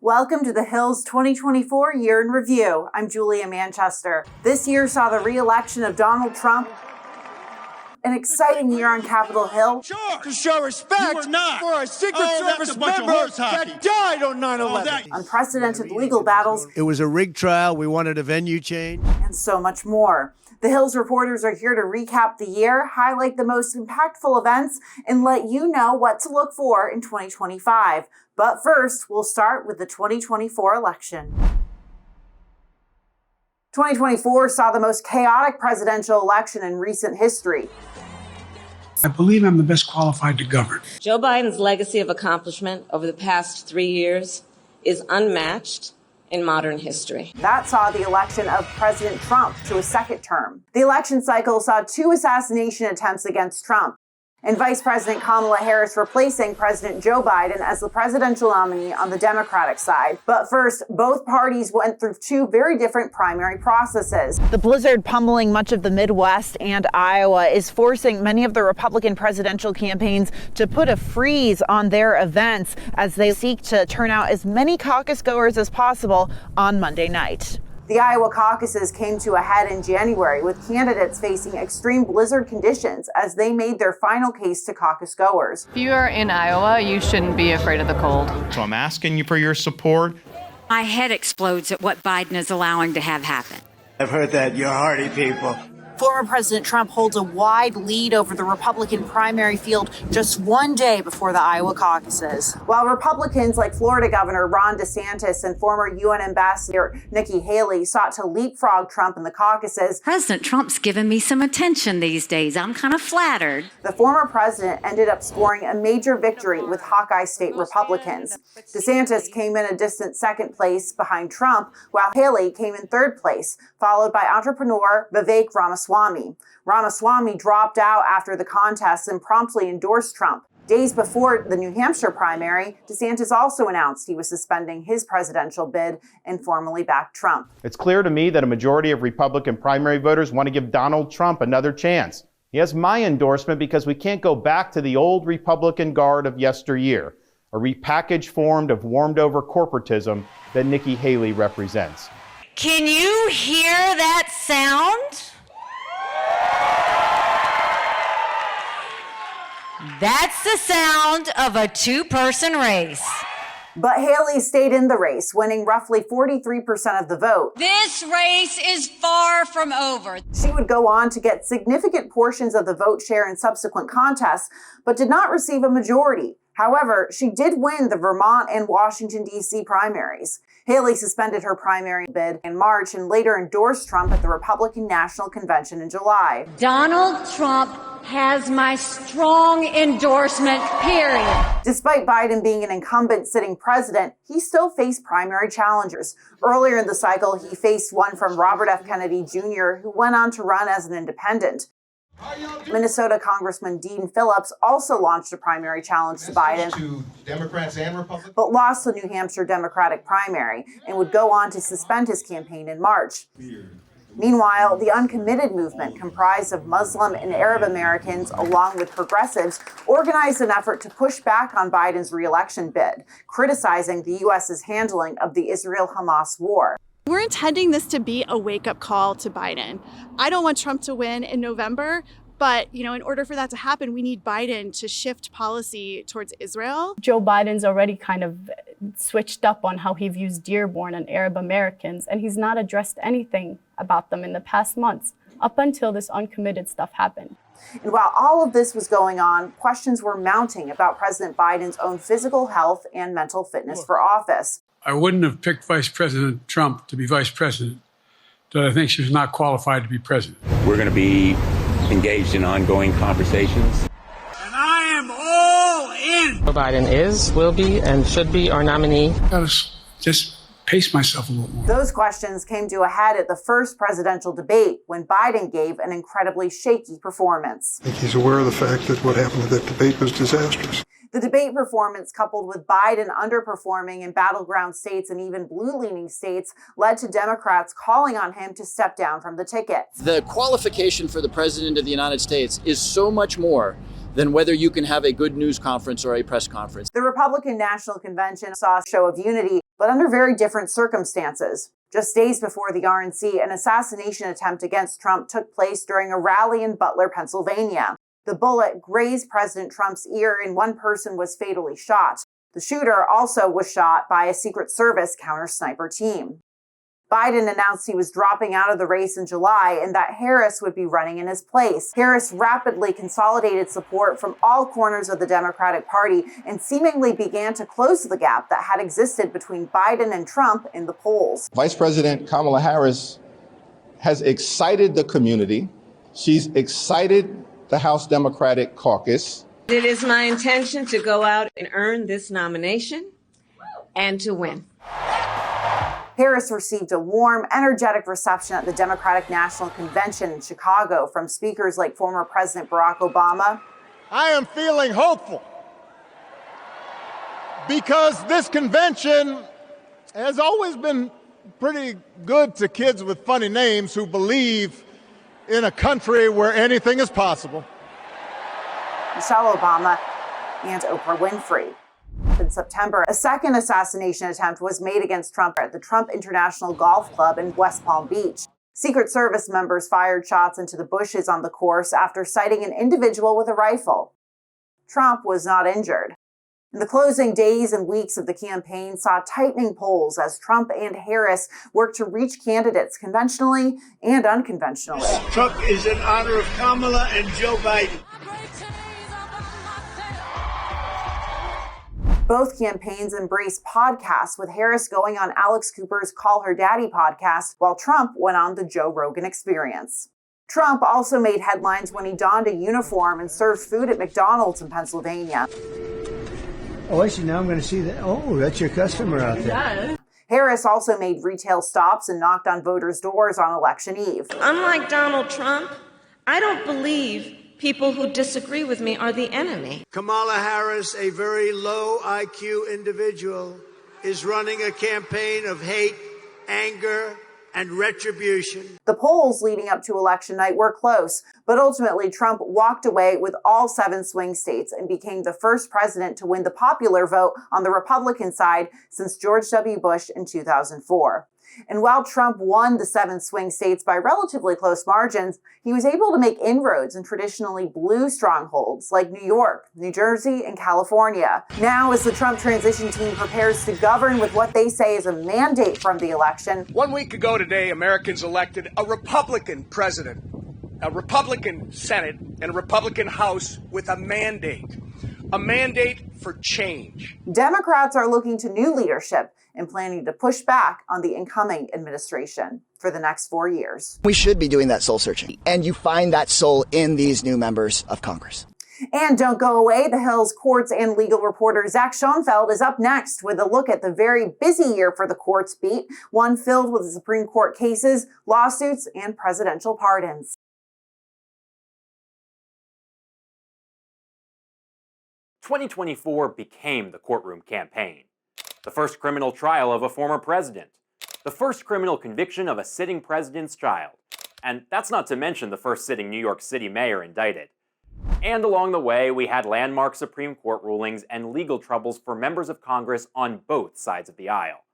Welcome to the Hill's 2024 Year in Review. I'm Julia Manchester. This year saw the re-election of Donald Trump, an exciting year on Capitol Hill. Sure. To show respect for a Secret Service member that died on 9/11. Unprecedented legal battles. It was a rigged trial. We wanted a venue change. And so much more. The Hill's reporters are here to recap the year, highlight the most impactful events, and let you know what to look for in 2025. But first, we'll start with the 2024 election. 2024 saw the most chaotic presidential election in recent history. I believe I'm the best qualified to govern. Joe Biden's legacy of accomplishment over the past 3 years is unmatched in modern history. That saw the election of President Trump to a second term. The election cycle saw 2 assassination attempts against Trump, and Vice President Kamala Harris replacing President Joe Biden as the presidential nominee on the Democratic side. But first, both parties went through 2 very different primary processes. The blizzard pummeling much of the Midwest and Iowa is forcing many of the Republican presidential campaigns to put a freeze on their events as they seek to turn out as many caucus goers as possible on Monday night. The Iowa caucuses came to a head in January with candidates facing extreme blizzard conditions as they made their final case to caucus goers. If you are in Iowa, you shouldn't be afraid of the cold. So I'm asking you for your support. My head explodes at what Biden is allowing to have happen. I've heard that. You're hardy people. Former President Trump holds a wide lead over the Republican primary field just 1 day before the Iowa caucuses. While Republicans like Florida Governor Ron DeSantis and former UN Ambassador Nikki Haley sought to leapfrog Trump in the caucuses, President Trump's given me some attention these days. I'm kind of flattered. the former president ended up scoring a major victory with Hawkeye State Republicans. DeSantis came in a distant second place behind Trump, while Haley came in third place, followed by entrepreneur Vivek Ramaswamy. Ramaswamy dropped out after the contest and promptly endorsed Trump. Days before the New Hampshire primary, DeSantis also announced he was suspending his presidential bid and formally backed Trump. It's clear to me that a majority of Republican primary voters want to give Donald Trump another chance. He has my endorsement because we can't go back to the old Republican guard of yesteryear, a repackaged form of warmed-over corporatism that Nikki Haley represents. Can you hear that sound? That's the sound of a 2-person race. But Haley stayed in the race, winning roughly 43% of the vote. This race is far from over. She would go on to get significant portions of the vote share in subsequent contests, but did not receive a majority. However, she did win the Vermont and Washington, D.C. primaries. Haley suspended her primary bid in March and later endorsed Trump at the Republican National Convention in July. Donald Trump has my strong endorsement, period. Despite Biden being an incumbent sitting president, he still faced primary challengers. Earlier in the cycle, he faced one from Robert F. Kennedy Jr., who went on to run as an independent. Minnesota Congressman Dean Phillips also launched a primary challenge to Biden, to Democrats and Republicans, but lost the New Hampshire Democratic primary and would go on to suspend his campaign in March. Meanwhile, the Uncommitted movement, comprised of Muslim and Arab Americans along with progressives, organized an effort to push back on Biden's re-election bid, criticizing the U.S.'s handling of the Israel-Hamas war. We're intending this to be a wake-up call to Biden. I don't want Trump to win in November, but in order for that to happen, we need Biden to shift policy towards Israel. Joe Biden's already kind of switched up on how he views Dearborn and Arab Americans, and he's not addressed anything about them in the past months, up until this uncommitted stuff happened. And while all of this was going on, questions were mounting about President Biden's own physical health and mental fitness for office. I wouldn't have picked Vice President Trump to be vice president, but I think she's not qualified to be president. We're going to be engaged in ongoing conversations. And I am all in. Joe Biden is, will be, and should be our nominee. I gotta just pace myself a little more. Those questions came to a head at the first presidential debate when Biden gave an incredibly shaky performance. I think he's aware of the fact that what happened at that debate was disastrous. The debate performance, coupled with Biden underperforming in battleground states and even blue-leaning states, led to Democrats calling on him to step down from the ticket. The qualification for the president of the United States is so much more than whether you can have a good news conference or a press conference. The Republican National Convention saw a show of unity, but under very different circumstances. Just days before the RNC, an assassination attempt against Trump took place during a rally in Butler, Pennsylvania. The bullet grazed President Trump's ear and one person was fatally shot. The shooter also was shot by a Secret Service counter-sniper team. Biden announced he was dropping out of the race in July and that Harris would be running in his place. Harris rapidly consolidated support from all corners of the Democratic Party and seemingly began to close the gap that had existed between Biden and Trump in the polls. Vice President Kamala Harris has excited the community. She's excited the House Democratic Caucus. It is my intention to go out and earn this nomination and to win. Harris received a warm, energetic reception at the Democratic National Convention in Chicago from speakers like former President Barack Obama. I am feeling hopeful because this convention has always been pretty good to kids with funny names who believe in a country where anything is possible. Michelle Obama and Oprah Winfrey. In September, a second assassination attempt was made against Trump at the Trump International Golf Club in West Palm Beach. Secret Service members fired shots into the bushes on the course after sighting an individual with a rifle. Trump was not injured. In the closing days and weeks of the campaign saw tightening polls as Trump and Harris worked to reach candidates conventionally and unconventionally. This truck is in honor of Kamala and Joe Biden. Both campaigns embraced podcasts, with Harris going on Alex Cooper's Call Her Daddy podcast, while Trump went on the Joe Rogan Experience. Trump also made headlines when he donned a uniform and served food at McDonald's in Pennsylvania. Oh, I see. Now I'm going to see that. Oh, that's your customer out there. Yeah. Harris also made retail stops and knocked on voters' doors on election eve. Unlike Donald Trump, I don't believe people who disagree with me are the enemy. Kamala Harris, a very low IQ individual, is running a campaign of hate, anger, and retribution. The polls leading up to election night were close, but ultimately Trump walked away with all 7 swing states and became the first president to win the popular vote on the Republican side since George W. Bush in 2004. And while Trump won the 7 swing states by relatively close margins, he was able to make inroads in traditionally blue strongholds like New York, New Jersey, and California. Now, as the Trump transition team prepares to govern with what they say is a mandate from the election. 1 week ago today, Americans elected a Republican president, a Republican Senate, and a Republican House with a mandate for change. Democrats are looking to new leadership and planning to push back on the incoming administration for the next 4 years. We should be doing that soul searching, and you find that soul in these new members of Congress. And don't go away. The Hill's courts and legal reporter Zach Schoenfeld is up next with a look at the very busy year for the courts beat, one filled with Supreme Court cases, lawsuits, and presidential pardons. 2024 became the courtroom campaign. The first criminal trial of a former president. The first criminal conviction of a sitting president's child. And that's not to mention the first sitting New York City mayor indicted. And along the way, we had landmark Supreme Court rulings and legal troubles for members of Congress on both sides of the aisle.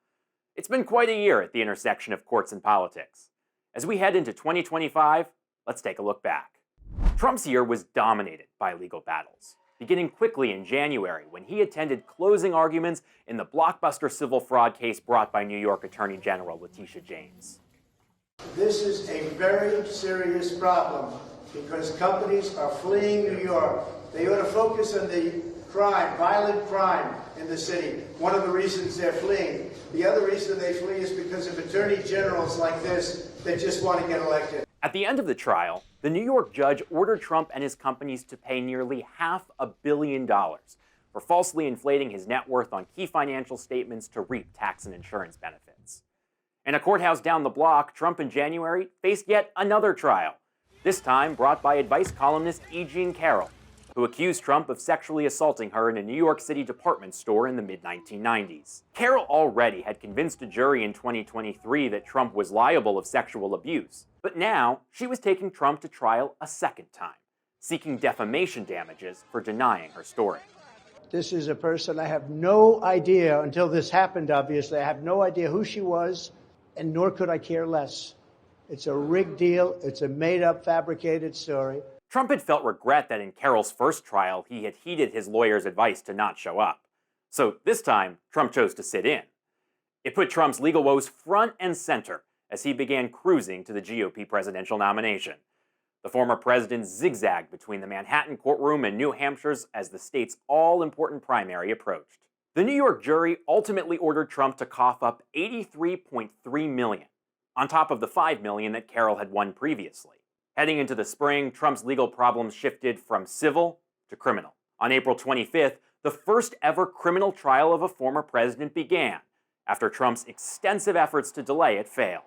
It's been quite a year at the intersection of courts and politics. As we head into 2025, let's take a look back. Trump's year was dominated by legal battles, beginning quickly in January when he attended closing arguments in the blockbuster civil fraud case brought by New York Attorney General Letitia James. This is a very serious problem because companies are fleeing New York. They ought to focus on the crime, violent crime in the city. One of the reasons they're fleeing. The other reason they flee is because of attorney generals like this that just want to get elected. At the end of the trial, the New York judge ordered Trump and his companies to pay nearly $500 million for falsely inflating his net worth on key financial statements to reap tax and insurance benefits. In a courthouse down the block, Trump in January faced yet another trial, this time brought by advice columnist E. Jean Carroll, who accused Trump of sexually assaulting her in a New York City department store in the mid-1990s. Carroll already had convinced a jury in 2023 that Trump was liable of sexual abuse, but now she was taking Trump to trial a second time, seeking defamation damages for denying her story. This is a person I have no idea, until this happened, obviously, I have no idea who she was, and nor could I care less. It's a rigged deal. It's a made-up, fabricated story. Trump had felt regret that in Carroll's first trial, he had heeded his lawyer's advice to not show up. So this time, Trump chose to sit in. It put Trump's legal woes front and center as he began cruising to the GOP presidential nomination. The former president zigzagged between the Manhattan courtroom and New Hampshire's as the state's all-important primary approached. The New York jury ultimately ordered Trump to cough up $83.3 million, on top of the $5 million that Carroll had won previously. Heading into the spring, Trump's legal problems shifted from civil to criminal. On April 25th, the first ever criminal trial of a former president began, after Trump's extensive efforts to delay it failed.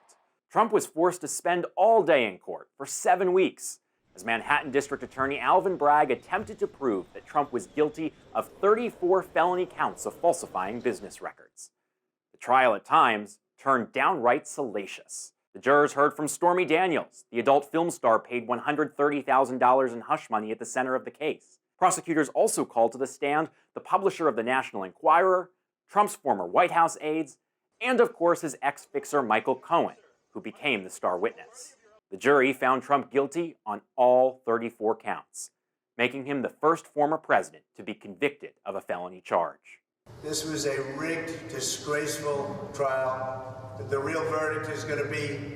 Trump was forced to spend all day in court for 7 weeks, as Manhattan District Attorney Alvin Bragg attempted to prove that Trump was guilty of 34 felony counts of falsifying business records. The trial at times turned downright salacious. The jurors heard from Stormy Daniels, the adult film star paid $130,000 in hush money at the center of the case. Prosecutors also called to the stand the publisher of the National Enquirer, Trump's former White House aides, and of course his ex-fixer Michael Cohen, who became the star witness. The jury found Trump guilty on all 34 counts, making him the first former president to be convicted of a felony charge. This was a rigged, disgraceful trial. The real verdict is going to be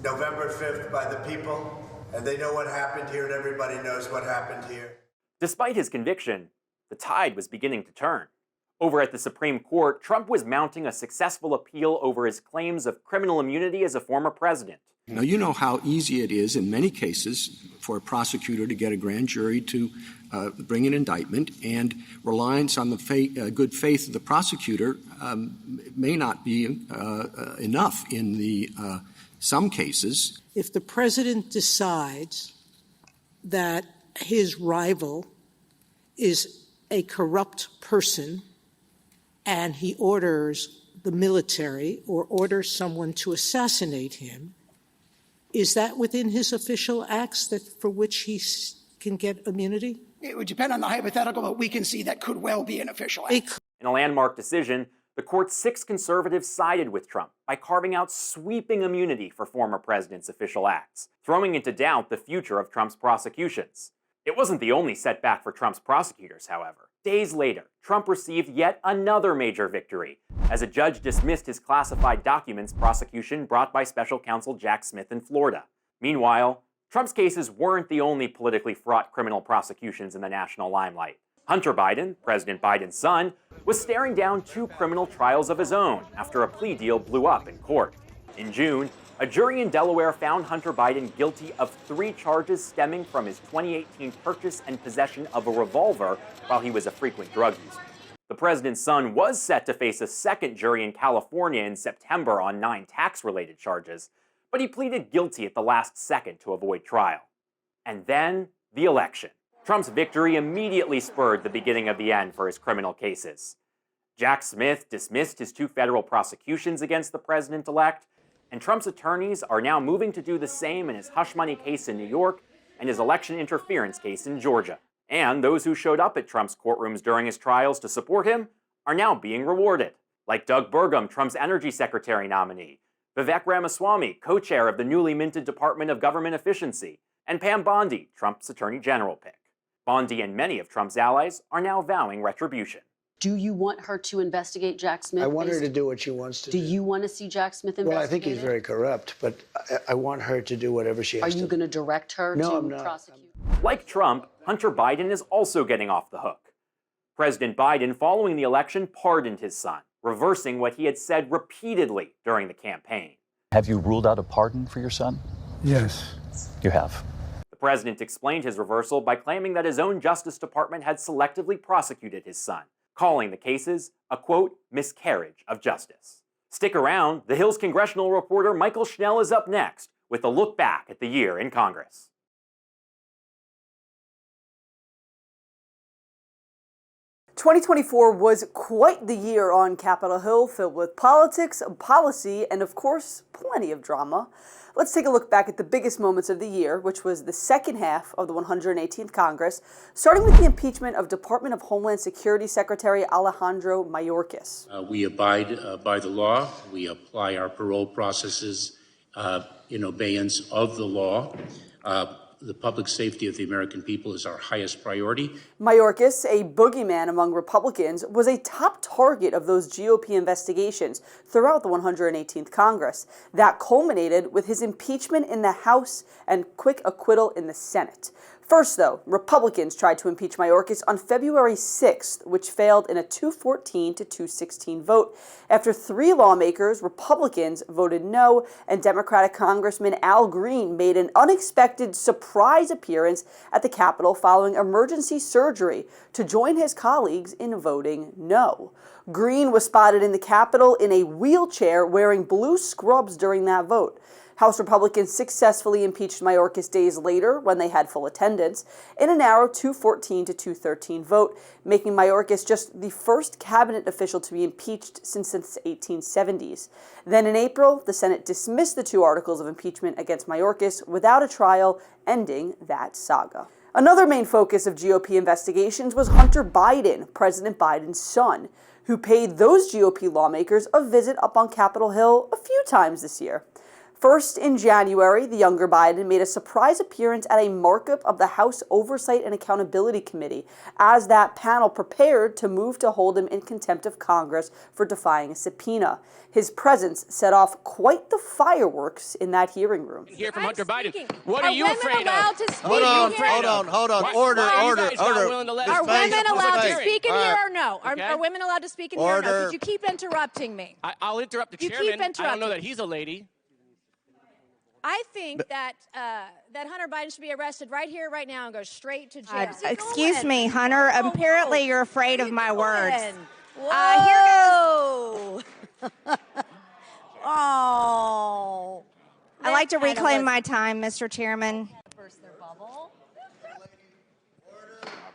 November 5th by the people, and they know what happened here, and everybody knows what happened here. Despite his conviction, the tide was beginning to turn. Over at the Supreme Court, Trump was mounting a successful appeal over his claims of criminal immunity as a former president. Now, you know how easy it is in many cases for a prosecutor to get a grand jury to bring an indictment, and reliance on the good faith of the prosecutor may not be enough in the some cases. If the president decides that his rival is a corrupt person and he orders the military or orders someone to assassinate him, is that within his official acts that for which he can get immunity? It would depend on the hypothetical, but we can see that could well be an official act. In a landmark decision, the court's 6 conservatives sided with Trump by carving out sweeping immunity for former presidents' official acts, throwing into doubt the future of Trump's prosecutions. It wasn't the only setback for Trump's prosecutors, however. Days later, Trump received yet another major victory, as a judge dismissed his classified documents prosecution brought by special counsel Jack Smith in Florida. Meanwhile, Trump's cases weren't the only politically fraught criminal prosecutions in the national limelight. Hunter Biden, President Biden's son, was staring down 2 criminal trials of his own after a plea deal blew up in court. In June, a jury in Delaware found Hunter Biden guilty of 3 charges stemming from his 2018 purchase and possession of a revolver while he was a frequent drug user. The president's son was set to face a second jury in California in September on 9 tax-related charges, but he pleaded guilty at the last second to avoid trial. And then, the election. Trump's victory immediately spurred the beginning of the end for his criminal cases. Jack Smith dismissed his 2 federal prosecutions against the president-elect, and Trump's attorneys are now moving to do the same in his hush money case in New York and his election interference case in Georgia. And those who showed up at Trump's courtrooms during his trials to support him are now being rewarded, like Doug Burgum, Trump's energy secretary nominee, Vivek Ramaswamy, co-chair of the newly minted Department of Government Efficiency, and Pam Bondi, Trump's attorney general pick. Bondi and many of Trump's allies are now vowing retribution. Do you want her to investigate Jack Smith? I want her to do what she wants to do. Do you want to see Jack Smith investigated? Well, I think he's very corrupt, but I want her to do whatever she has to do. Are you going to direct her to prosecute? Like Trump, Hunter Biden is also getting off the hook. President Biden, following the election, pardoned his son, reversing what he had said repeatedly during the campaign. Have you ruled out a pardon for your son? Yes. You have. The president explained his reversal by claiming that his own Justice Department had selectively prosecuted his son, calling the cases a, quote, miscarriage of justice. Stick around, The Hill's congressional reporter Michael Schnell is up next with a look back at the year in Congress. 2024 was quite the year on Capitol Hill, filled with politics, policy, and of course, plenty of drama. Let's take a look back at the biggest moments of the year, which was the second half of the 118th Congress, starting with the impeachment of Department of Homeland Security Secretary Alejandro Mayorkas. We abide by the law. We apply our parole processes in obeyance of the law. The public safety of the American people is our highest priority. Mayorkas, a boogeyman among Republicans, was a top target of those GOP investigations throughout the 118th Congress. That culminated with his impeachment in the House and quick acquittal in the Senate. First, though, Republicans tried to impeach Mayorkas on February 6th, which failed in a 214 to 216 vote. After 3 lawmakers, Republicans, voted no, and Democratic Congressman Al Green made an unexpected surprise appearance at the Capitol following emergency surgery to join his colleagues in voting no. Green was spotted in the Capitol in a wheelchair wearing blue scrubs during that vote. House Republicans successfully impeached Mayorkas days later when they had full attendance in a narrow 214 to 213 vote, making Mayorkas just the first cabinet official to be impeached since the 1870s. Then in April, the Senate dismissed the 2 articles of impeachment against Mayorkas without a trial, ending that saga. Another main focus of GOP investigations was Hunter Biden, President Biden's son, who paid those GOP lawmakers a visit up on Capitol Hill a few times this year. First, in January, the younger Biden made a surprise appearance at a markup of the House Oversight and Accountability Committee as that panel prepared to move to hold him in contempt of Congress for defying a subpoena. His presence set off quite the fireworks in that hearing room. Hear from Hunter Biden. What are you afraid of? Hold on. Order. Are women allowed to speak in here or no? Are women allowed to speak in here or no? Because you keep interrupting me. I'll interrupt the chairman. I don't know that he's a lady. I think that that Hunter Biden should be arrested right here, right now, and go straight to jail. Excuse me, Hunter. Apparently, you're afraid of my words. Whoa! Oh. I'd like to reclaim my time, Mr. Chairman.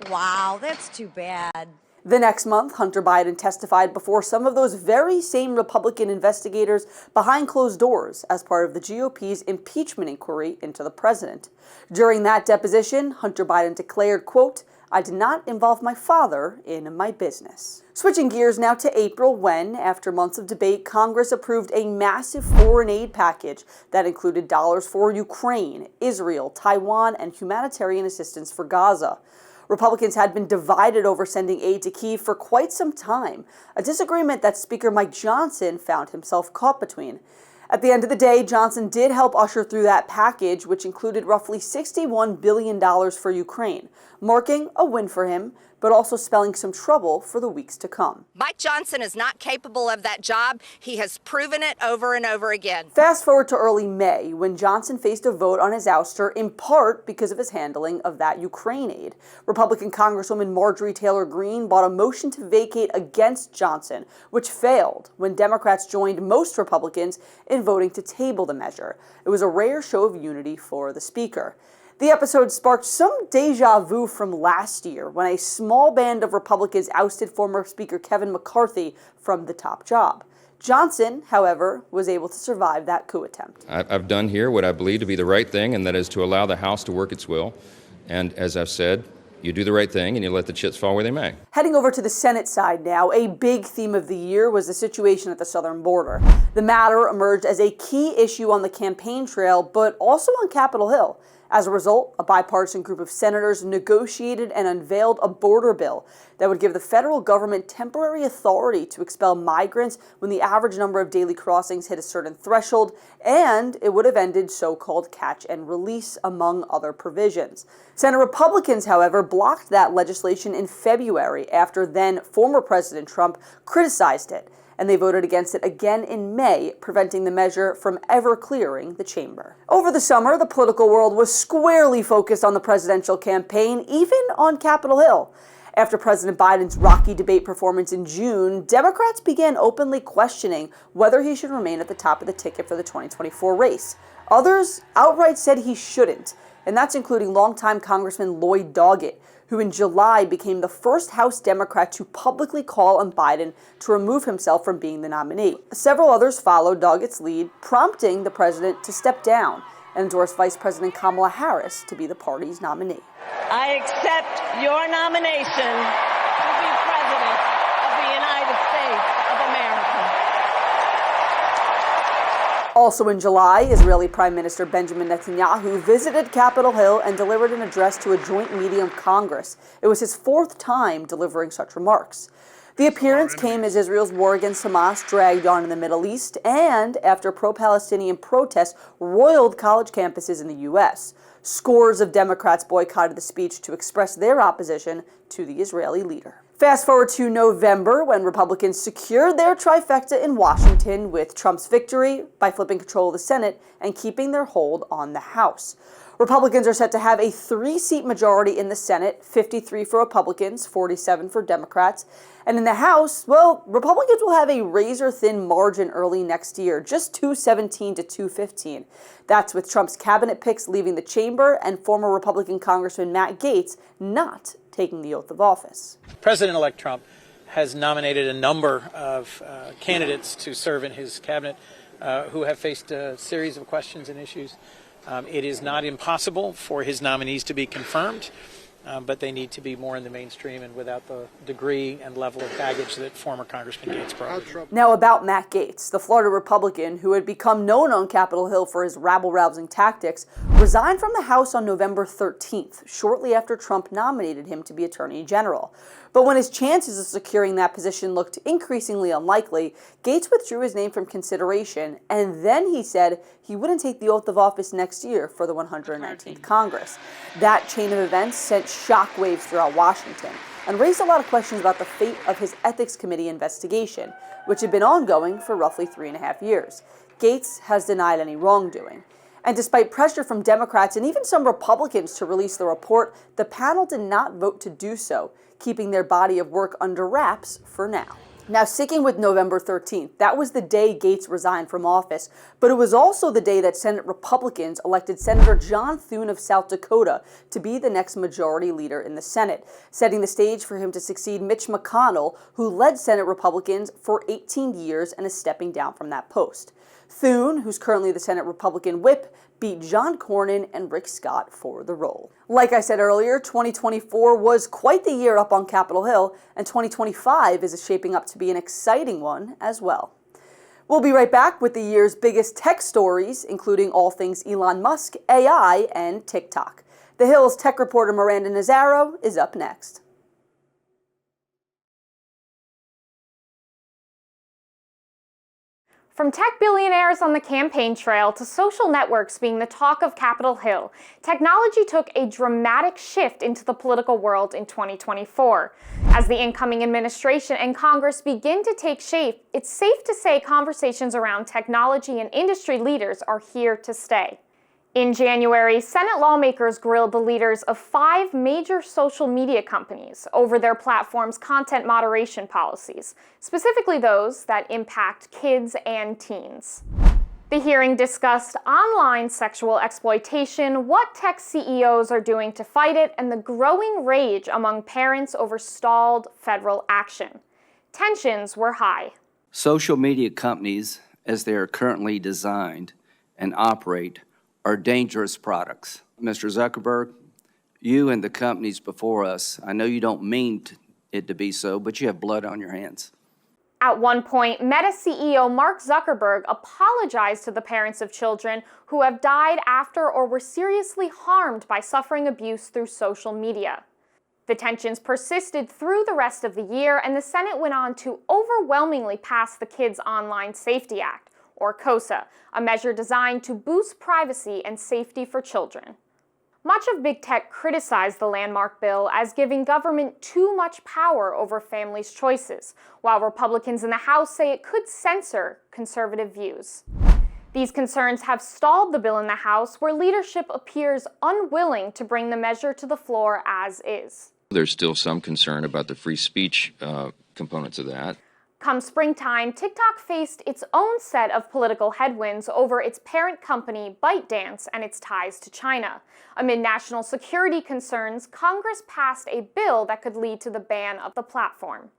Wow, that's too bad. The next month, Hunter Biden testified before some of those very same Republican investigators behind closed doors as part of the GOP's impeachment inquiry into the president. During that deposition, Hunter Biden declared, quote, "I did not involve my father in my business." Switching gears now to April when, after months of debate, Congress approved a massive foreign aid package that included dollars for Ukraine, Israel, Taiwan, and humanitarian assistance for Gaza. Republicans had been divided over sending aid to Kyiv for quite some time, a disagreement that Speaker Mike Johnson found himself caught between. At the end of the day, Johnson did help usher through that package, which included roughly $61 billion for Ukraine, marking a win for him, but also spelling some trouble for the weeks to come. Mike Johnson is not capable of that job. He has proven it over and over again. Fast forward to early May, when Johnson faced a vote on his ouster, in part because of his handling of that Ukraine aid. Republican Congresswoman Marjorie Taylor Greene brought a motion to vacate against Johnson, which failed when Democrats joined most Republicans in voting to table the measure. It was a rare show of unity for the Speaker. The episode sparked some deja vu from last year when a small band of Republicans ousted former Speaker Kevin McCarthy from the top job. Johnson, however, was able to survive that coup attempt. I've done here what I believe to be the right thing, and that is to allow the House to work its will. And as I've said, you do the right thing and you let the chips fall where they may. Heading over to the Senate side now, a big theme of the year was the situation at the southern border. The matter emerged as a key issue on the campaign trail, but also on Capitol Hill. As a result, a bipartisan group of senators negotiated and unveiled a border bill that would give the federal government temporary authority to expel migrants when the average number of daily crossings hit a certain threshold, and it would have ended so-called catch and release, among other provisions. Senate Republicans, however, blocked that legislation in February after then former President Trump criticized it, and they voted against it again in May, preventing the measure from ever clearing the chamber. Over the summer, the political world was squarely focused on the presidential campaign, even on Capitol Hill. After President Biden's rocky debate performance in June, Democrats began openly questioning whether he should remain at the top of the ticket for the 2024 race. Others outright said he shouldn't, and that's including longtime Congressman Lloyd Doggett, who in July became the first House Democrat to publicly call on Biden to remove himself from being the nominee. Several others followed Doggett's lead, prompting the president to step down and endorse Vice President Kamala Harris to be the party's nominee. I accept your nomination to be President of the United States of America. Also in July, Israeli Prime Minister Benjamin Netanyahu visited Capitol Hill and delivered an address to a joint meeting of Congress. It was his fourth time delivering such remarks. The appearance came as Israel's war against Hamas dragged on in the Middle East and after pro-Palestinian protests roiled college campuses in the U.S. Scores of Democrats boycotted the speech to express their opposition to the Israeli leader. Fast forward to November, when Republicans secured their trifecta in Washington with Trump's victory by flipping control of the Senate and keeping their hold on the House. Republicans are set to have a 3-seat majority in the Senate, 53 for Republicans, 47 for Democrats. And in the House, well, Republicans will have a razor-thin margin early next year, just 217 to 215. That's with Trump's cabinet picks leaving the chamber and former Republican Congressman Matt Gaetz not taking the oath of office. President-elect Trump has nominated a number of candidates to serve in his cabinet who have faced a series of questions and issues. It is not impossible for his nominees to be confirmed, but they need to be more in the mainstream and without the degree and level of baggage that former Congressman Gaetz brought. Now about Matt Gaetz, the Florida Republican who had become known on Capitol Hill for his rabble-rousing tactics, resigned from the House on November 13th, shortly after Trump nominated him to be Attorney General. But when his chances of securing that position looked increasingly unlikely, Gaetz withdrew his name from consideration, and then he said he wouldn't take the oath of office next year for the 119th Congress. That chain of events sent shockwaves throughout Washington and raised a lot of questions about the fate of his Ethics Committee investigation, which had been ongoing for roughly 3.5 years. Gaetz has denied any wrongdoing. And despite pressure from Democrats and even some Republicans to release the report, the panel did not vote to do so, keeping their body of work under wraps for now. Now, sticking with November 13th, that was the day Gaetz resigned from office, but it was also the day that Senate Republicans elected Senator John Thune of South Dakota to be the next majority leader in the Senate, setting the stage for him to succeed Mitch McConnell, who led Senate Republicans for 18 years and is stepping down from that post. Thune, who's currently the Senate Republican whip, beat John Cornyn and Rick Scott for the role. Like I said earlier, 2024 was quite the year up on Capitol Hill, and 2025 is shaping up to be an exciting one as well. We'll be right back with the year's biggest tech stories, including all things Elon Musk, AI, and TikTok. The Hill's tech reporter Miranda Nazaro is up next. From tech billionaires on the campaign trail to social networks being the talk of Capitol Hill, technology took a dramatic shift into the political world in 2024. As the incoming administration and Congress begin to take shape, it's safe to say conversations around technology and industry leaders are here to stay. In January, Senate lawmakers grilled the leaders of 5 major social media companies over their platform's content moderation policies, specifically those that impact kids and teens. The hearing discussed online sexual exploitation, what tech CEOs are doing to fight it, and the growing rage among parents over stalled federal action. Tensions were high. Social media companies, as they are currently designed and operate, are dangerous products. Mr. Zuckerberg, you and the companies before us, I know you don't mean it to be so, but you have blood on your hands. At one point, Meta CEO Mark Zuckerberg apologized to the parents of children who have died after or were seriously harmed by suffering abuse through social media. The tensions persisted through the rest of the year, and the Senate went on to overwhelmingly pass the Kids Online Safety Act, or KOSA, a measure designed to boost privacy and safety for children. Much of big tech criticized the landmark bill as giving government too much power over families' choices, while Republicans in the House say it could censor conservative views. These concerns have stalled the bill in the House, where leadership appears unwilling to bring the measure to the floor as is. There's still some concern about the free speech components of that. Come springtime, TikTok faced its own set of political headwinds over its parent company, ByteDance, and its ties to China. Amid national security concerns, Congress passed a bill that could lead to the ban of the platform.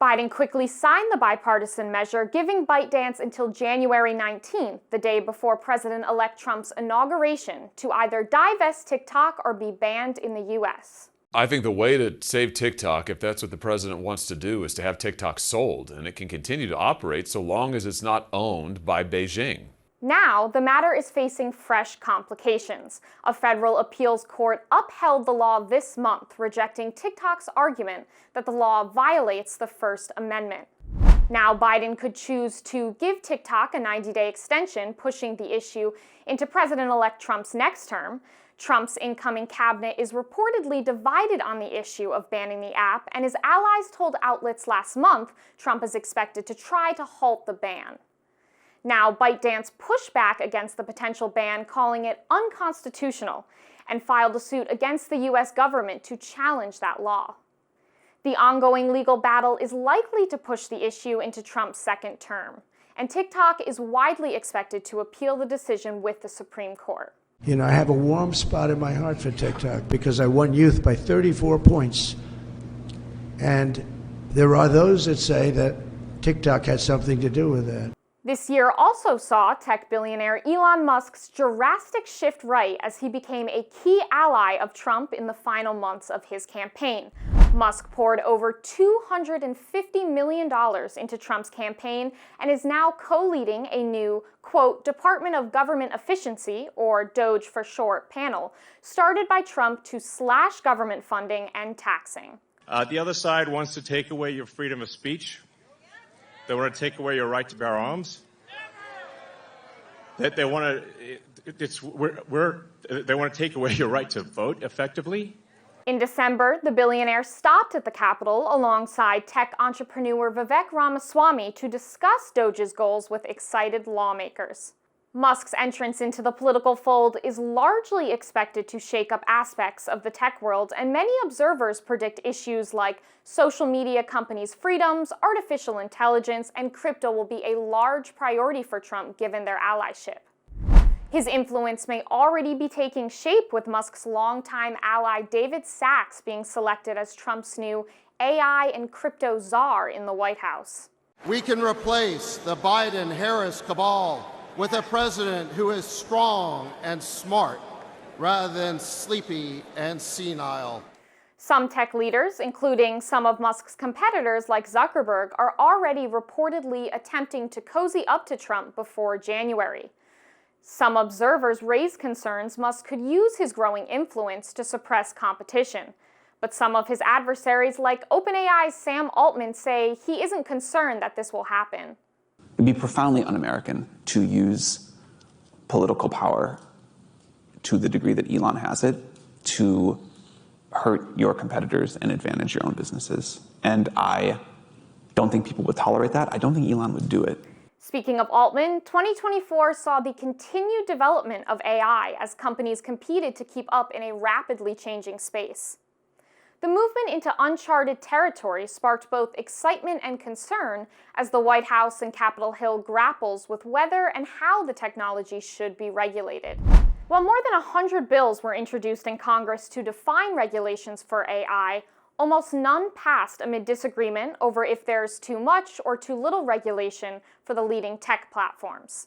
Biden quickly signed the bipartisan measure, giving ByteDance until January 19th, the day before President-elect Trump's inauguration, to either divest TikTok or be banned in the U.S. I think the way to save TikTok, if that's what the president wants to do, is to have TikTok sold, and it can continue to operate so long as it's not owned by Beijing. Now, the matter is facing fresh complications. A federal appeals court upheld the law this month, rejecting TikTok's argument that the law violates the First Amendment. Now, Biden could choose to give TikTok a 90-day extension, pushing the issue into President-elect Trump's next term. Trump's incoming cabinet is reportedly divided on the issue of banning the app, and his allies told outlets last month Trump is expected to try to halt the ban. Now, ByteDance pushed back against the potential ban, calling it unconstitutional, and filed a suit against the U.S. government to challenge that law. The ongoing legal battle is likely to push the issue into Trump's second term, and TikTok is widely expected to appeal the decision with the Supreme Court. You know, I have a warm spot in my heart for TikTok because I won youth by 34 points. And there are those that say that TikTok had something to do with that. This year also saw tech billionaire Elon Musk's drastic shift right as he became a key ally of Trump in the final months of his campaign. Musk poured over $250 million into Trump's campaign and is now co-leading a new, quote, Department of Government Efficiency, or DOGE for short, panel, started by Trump to slash government funding and taxing. The other side wants to take away your freedom of speech. They want to take away your right to bear arms. They want to take away your right to vote effectively. In December, the billionaire stopped at the Capitol alongside tech entrepreneur Vivek Ramaswamy to discuss DOGE's goals with excited lawmakers. Musk's entrance into the political fold is largely expected to shake up aspects of the tech world, and many observers predict issues like social media companies' freedoms, artificial intelligence, and crypto will be a large priority for Trump given their allyship. His influence may already be taking shape, with Musk's longtime ally David Sacks being selected as Trump's new AI and crypto czar in the White House. We can replace the Biden-Harris cabal with a president who is strong and smart rather than sleepy and senile. Some tech leaders, including some of Musk's competitors like Zuckerberg, are already reportedly attempting to cozy up to Trump before January. Some observers raise concerns Musk could use his growing influence to suppress competition. But some of his adversaries, like OpenAI's Sam Altman, say he isn't concerned that this will happen. It'd be profoundly un-American to use political power to the degree that Elon has it to hurt your competitors and advantage your own businesses. And I don't think people would tolerate that. I don't think Elon would do it. Speaking of Altman, 2024 saw the continued development of AI as companies competed to keep up in a rapidly changing space. The movement into uncharted territory sparked both excitement and concern as the White House and Capitol Hill grapples with whether and how the technology should be regulated. While more than 100 bills were introduced in Congress to define regulations for AI, almost none passed amid disagreement over if there's too much or too little regulation for the leading tech platforms.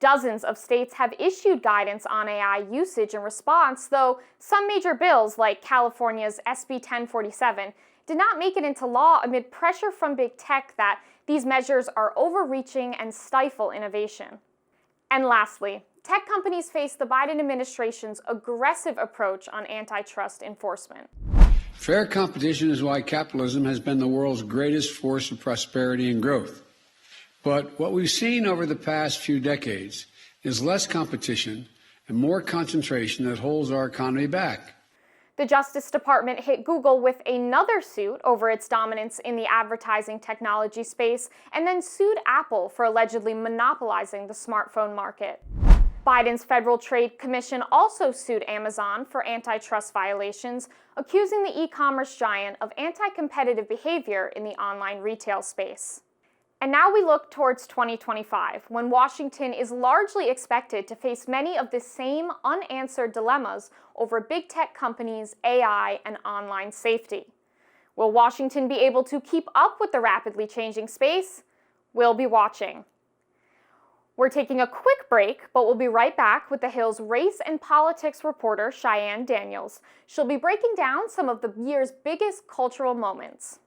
Dozens of states have issued guidance on AI usage in response, though some major bills, like California's SB 1047, did not make it into law amid pressure from big tech that these measures are overreaching and stifle innovation. And lastly, tech companies face the Biden administration's aggressive approach on antitrust enforcement. Fair competition is why capitalism has been the world's greatest force of prosperity and growth. But what we've seen over the past few decades is less competition and more concentration that holds our economy back. The Justice Department hit Google with another suit over its dominance in the advertising technology space, and then sued Apple for allegedly monopolizing the smartphone market. Biden's Federal Trade Commission also sued Amazon for antitrust violations, accusing the e-commerce giant of anti-competitive behavior in the online retail space. And now we look towards 2025, when Washington is largely expected to face many of the same unanswered dilemmas over big tech companies, AI, and online safety. Will Washington be able to keep up with the rapidly changing space? We'll be watching. We're taking a quick break, but we'll be right back with The Hill's race and politics reporter, Cheyenne Daniels. She'll be breaking down some of the year's biggest cultural moments.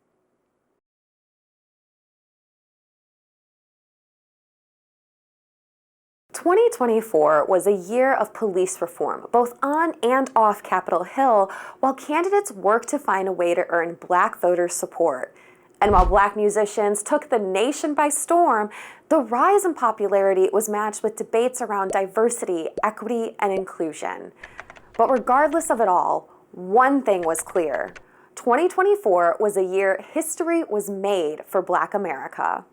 2024 was a year of police reform, both on and off Capitol Hill, while candidates worked to find a way to earn Black voters' support. And while Black musicians took the nation by storm, the rise in popularity was matched with debates around diversity, equity, and inclusion. But regardless of it all, one thing was clear. 2024 was a year history was made for Black America.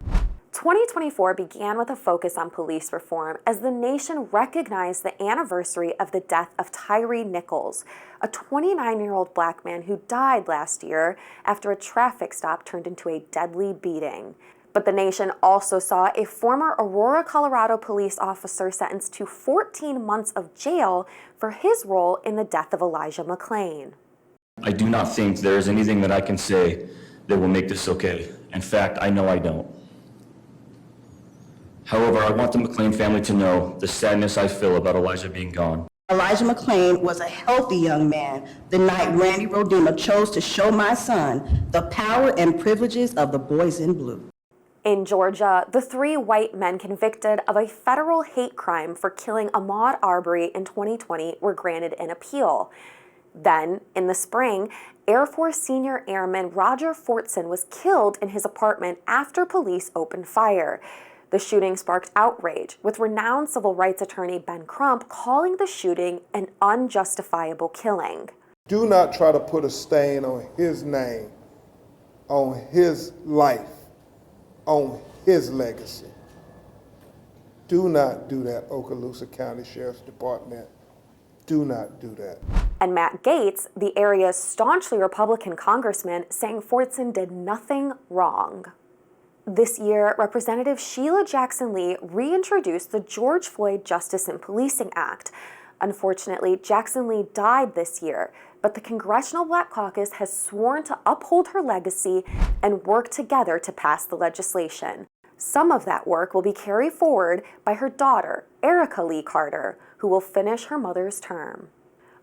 2024 began with a focus on police reform as the nation recognized the anniversary of the death of Tyree Nichols, a 29-year-old Black man who died last year after a traffic stop turned into a deadly beating. But the nation also saw a former Aurora, Colorado police officer sentenced to 14 months of jail for his role in the death of Elijah McClain. I do not think there is anything that I can say that will make this okay. In fact, I know I don't. However, I want the McClain family to know the sadness I feel about Elijah being gone. Elijah McClain was a healthy young man the night Randy Rodema chose to show my son the power and privileges of the boys in blue. In Georgia, the 3 white men convicted of a federal hate crime for killing Ahmaud Arbery in 2020 were granted an appeal. Then, in the spring, Air Force Senior Airman Roger Fortson was killed in his apartment after police opened fire. The shooting sparked outrage, with renowned civil rights attorney Ben Crump calling the shooting an unjustifiable killing. Do not try to put a stain on his name, on his life, on his legacy. Do not do that, Okaloosa County Sheriff's Department. Do not do that. And Matt Gaetz, the area's staunchly Republican congressman, saying Fortson did nothing wrong. This year, Representative Sheila Jackson Lee reintroduced the George Floyd Justice in Policing Act. Unfortunately, Jackson Lee died this year, but the Congressional Black Caucus has sworn to uphold her legacy and work together to pass the legislation. Some of that work will be carried forward by her daughter, Erica Lee Carter, who will finish her mother's term.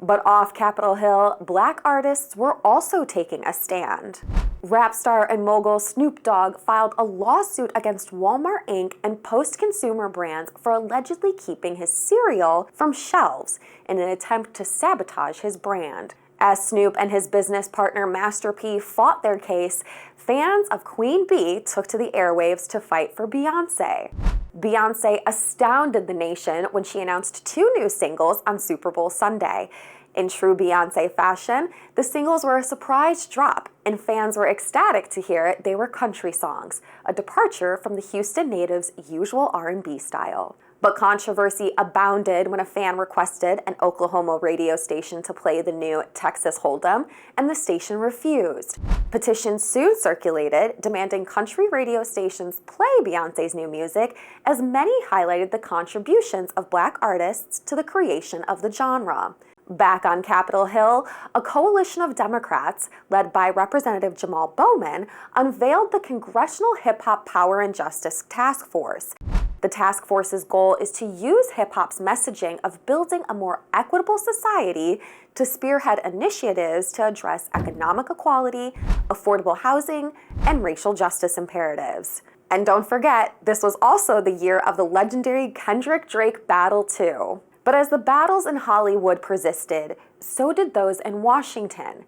But off Capitol Hill, Black artists were also taking a stand. Rap star and mogul Snoop Dogg filed a lawsuit against Walmart Inc. and post-consumer brands for allegedly keeping his cereal from shelves in an attempt to sabotage his brand. As Snoop and his business partner Master P fought their case, fans of Queen Bee took to the airwaves to fight for Beyoncé. Beyoncé astounded the nation when she announced 2 new singles on Super Bowl Sunday. In true Beyoncé fashion, the singles were a surprise drop, and fans were ecstatic to hear they were country songs, a departure from the Houston natives' usual R&B style. But controversy abounded when a fan requested an Oklahoma radio station to play the new Texas Hold'em, and the station refused. Petitions soon circulated, demanding country radio stations play Beyoncé's new music, as many highlighted the contributions of Black artists to the creation of the genre. Back on Capitol Hill, a coalition of Democrats, led by Representative Jamal Bowman, unveiled the Congressional Hip Hop Power and Justice Task Force. The task force's goal is to use hip-hop's messaging of building a more equitable society to spearhead initiatives to address economic equality, affordable housing, and racial justice imperatives. And don't forget, this was also the year of the legendary Kendrick-Drake battle too. But as the battles in Hollywood persisted, so did those in Washington.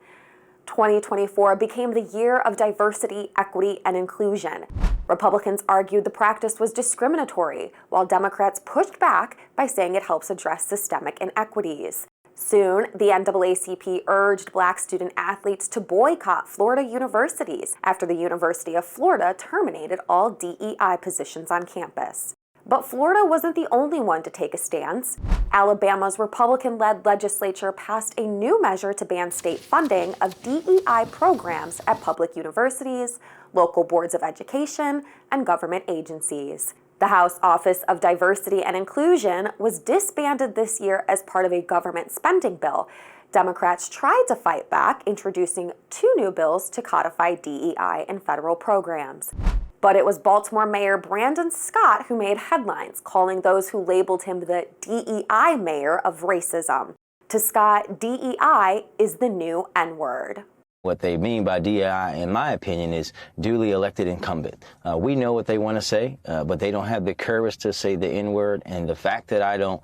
2024 became the year of diversity, equity, and inclusion. Republicans argued the practice was discriminatory, while Democrats pushed back by saying it helps address systemic inequities. Soon, the NAACP urged Black student athletes to boycott Florida universities after the University of Florida terminated all DEI positions on campus. But Florida wasn't the only one to take a stance. Alabama's Republican-led legislature passed a new measure to ban state funding of DEI programs at public universities, local boards of education, and government agencies. The House Office of Diversity and Inclusion was disbanded this year as part of a government spending bill. Democrats tried to fight back, introducing 2 new bills to codify DEI in federal programs. But it was Baltimore Mayor Brandon Scott who made headlines, calling those who labeled him the DEI mayor of racism. To Scott, DEI is the new N-word. What they mean by DEI, in my opinion, is duly elected incumbent. We know what they want to say, but they don't have the courage to say the N-word. And the fact that I don't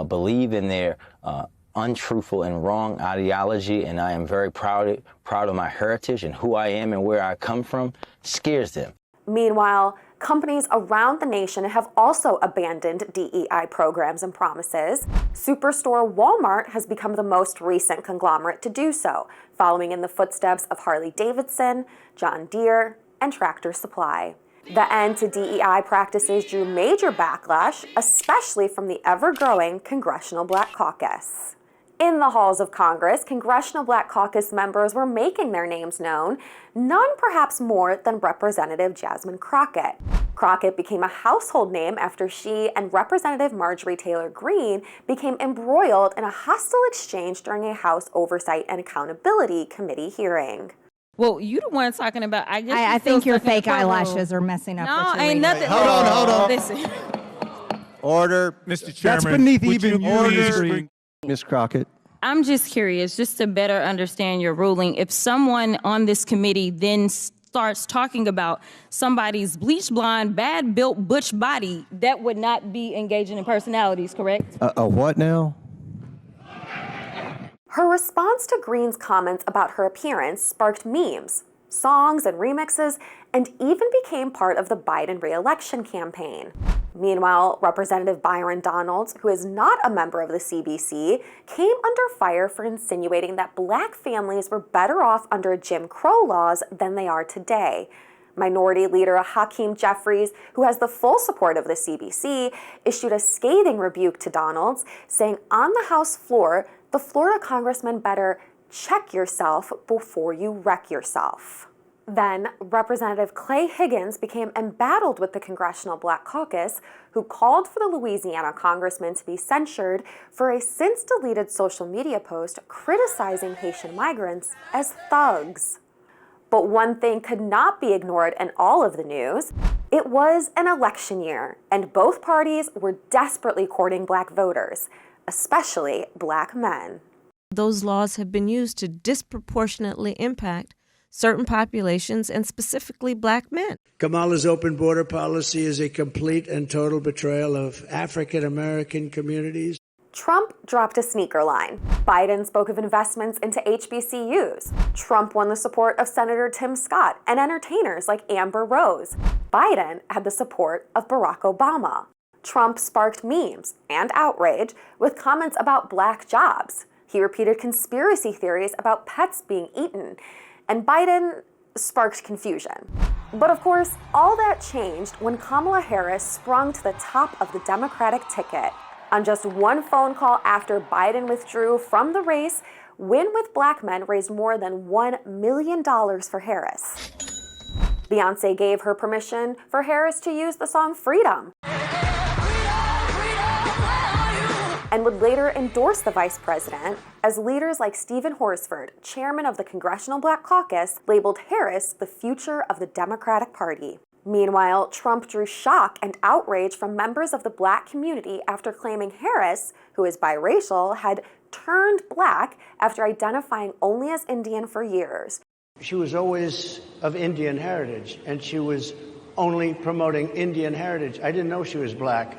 believe in their untruthful and wrong ideology, and I am very proud of my heritage and who I am and where I come from, scares them. Meanwhile, companies around the nation have also abandoned DEI programs and promises. Superstore Walmart has become the most recent conglomerate to do so, following in the footsteps of Harley-Davidson, John Deere, and Tractor Supply. The end to DEI practices drew major backlash, especially from the ever-growing Congressional Black Caucus. In the halls of Congress, Congressional Black Caucus members were making their names known, none perhaps more than Representative Jasmine Crockett. Crockett became a household name after she and Representative Marjorie Taylor Greene became embroiled in a hostile exchange during a House Oversight and Accountability Committee hearing. Well, you the one talking about, I guess. I think your fake eyelashes are messing up. No, what you're ain't reading. nothing. Hold on. Listen. Order. Mr. Chairman. That's beneath would even you your please history. Ms. Crockett. I'm just curious, just to better understand your ruling. If someone on this committee then starts talking about somebody's bleach blonde, bad built butch body, that would not be engaging in personalities, correct? A what now? Her response to Greene's comments about her appearance sparked memes, songs, and remixes, and even became part of the Biden re-election campaign. Meanwhile, Representative Byron Donalds, who is not a member of the CBC, came under fire for insinuating that Black families were better off under Jim Crow laws than they are today. Minority Leader Hakeem Jeffries, who has the full support of the CBC, issued a scathing rebuke to Donalds, saying on the House floor, the Florida congressman better check yourself before you wreck yourself. Then, Representative Clay Higgins became embattled with the Congressional Black Caucus, who called for the Louisiana congressman to be censured for a since-deleted social media post criticizing Haitian migrants as thugs. But one thing could not be ignored in all of the news. It was an election year, and both parties were desperately courting Black voters, especially Black men. Those laws have been used to disproportionately impact certain populations, and specifically Black men. Kamala's open border policy is a complete and total betrayal of African American communities. Trump dropped a sneaker line. Biden spoke of investments into HBCUs. Trump won the support of Senator Tim Scott and entertainers like Amber Rose. Biden had the support of Barack Obama. Trump sparked memes and outrage with comments about Black jobs. He repeated conspiracy theories about pets being eaten. And Biden sparked confusion. But of course, all that changed when Kamala Harris sprung to the top of the Democratic ticket. On just one phone call after Biden withdrew from the race, Win with Black Men raised more than $1 million for Harris. Beyonce gave her permission for Harris to use the song Freedom, and would later endorse the vice president, as leaders like Stephen Horsford, chairman of the Congressional Black Caucus, labeled Harris the future of the Democratic Party. Meanwhile, Trump drew shock and outrage from members of the Black community after claiming Harris, who is biracial, had turned Black after identifying only as Indian for years. She was always of Indian heritage, and she was only promoting Indian heritage. I didn't know she was Black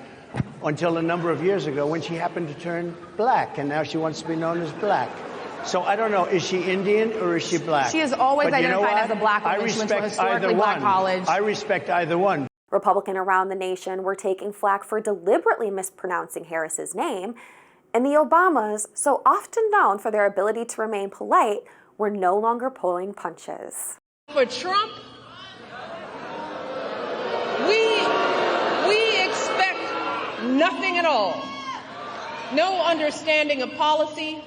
until a number of years ago when she happened to turn Black, and now she wants to be known as Black. So I don't know, is she Indian or is she Black? She has always identified as a Black woman. She went to a historically Black college. I respect either one. Republicans around the nation were taking flack for deliberately mispronouncing Harris's name, and the Obamas, so often known for their ability to remain polite, were no longer pulling punches. For Trump, we expect nothing at all. No understanding of policy,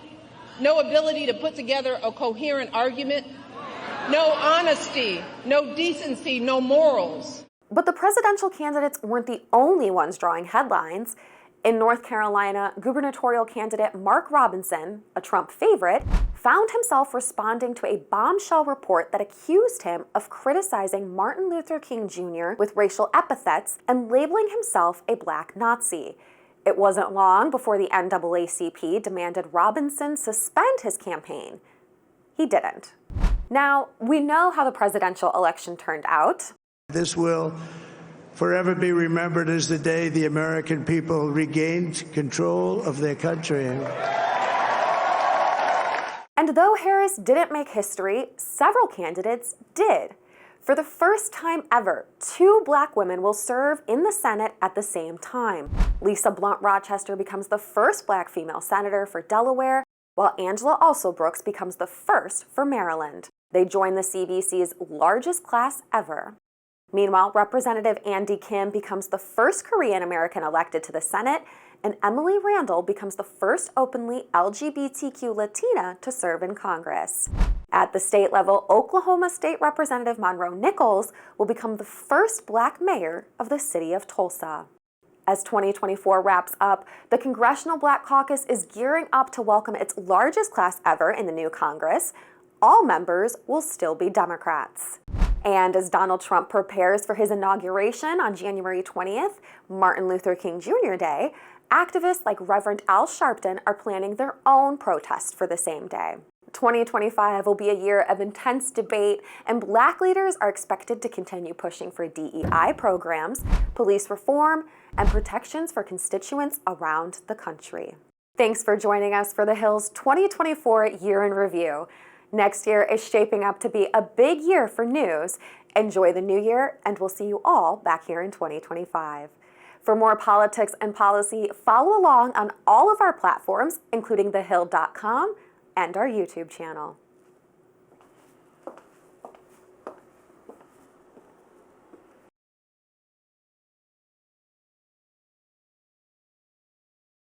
no ability to put together a coherent argument, no honesty, no decency, no morals. But the presidential candidates weren't the only ones drawing headlines. In North Carolina, gubernatorial candidate Mark Robinson, a Trump favorite, found himself responding to a bombshell report that accused him of criticizing Martin Luther King Jr. with racial epithets and labeling himself a black Nazi. It wasn't long before the NAACP demanded Robinson suspend his campaign. He didn't. Now, we know how the presidential election turned out. This will forever be remembered as the day the American people regained control of their country. And though Harris didn't make history, several candidates did. For the first time ever, 2 black women will serve in the Senate at the same time. Lisa Blunt Rochester becomes the first black female senator for Delaware, while Angela Alsobrooks becomes the first for Maryland. They join the CBC's largest class ever. Meanwhile, Representative Andy Kim becomes the first Korean American elected to the Senate, and Emily Randall becomes the first openly LGBTQ Latina to serve in Congress. At the state level, Oklahoma State Representative Monroe Nichols will become the first black mayor of the city of Tulsa. As 2024 wraps up, the Congressional Black Caucus is gearing up to welcome its largest class ever in the new Congress. All members will still be Democrats. And as Donald Trump prepares for his inauguration on January 20th, Martin Luther King Jr. Day, activists like Reverend Al Sharpton are planning their own protest for the same day. 2025 will be a year of intense debate, and black leaders are expected to continue pushing for DEI programs, police reform, and protections for constituents around the country. Thanks for joining us for The Hill's 2024 Year in Review. Next year is shaping up to be a big year for news. Enjoy the new year, and we'll see you all back here in 2025. For more politics and policy, follow along on all of our platforms, including thehill.com and our YouTube channel.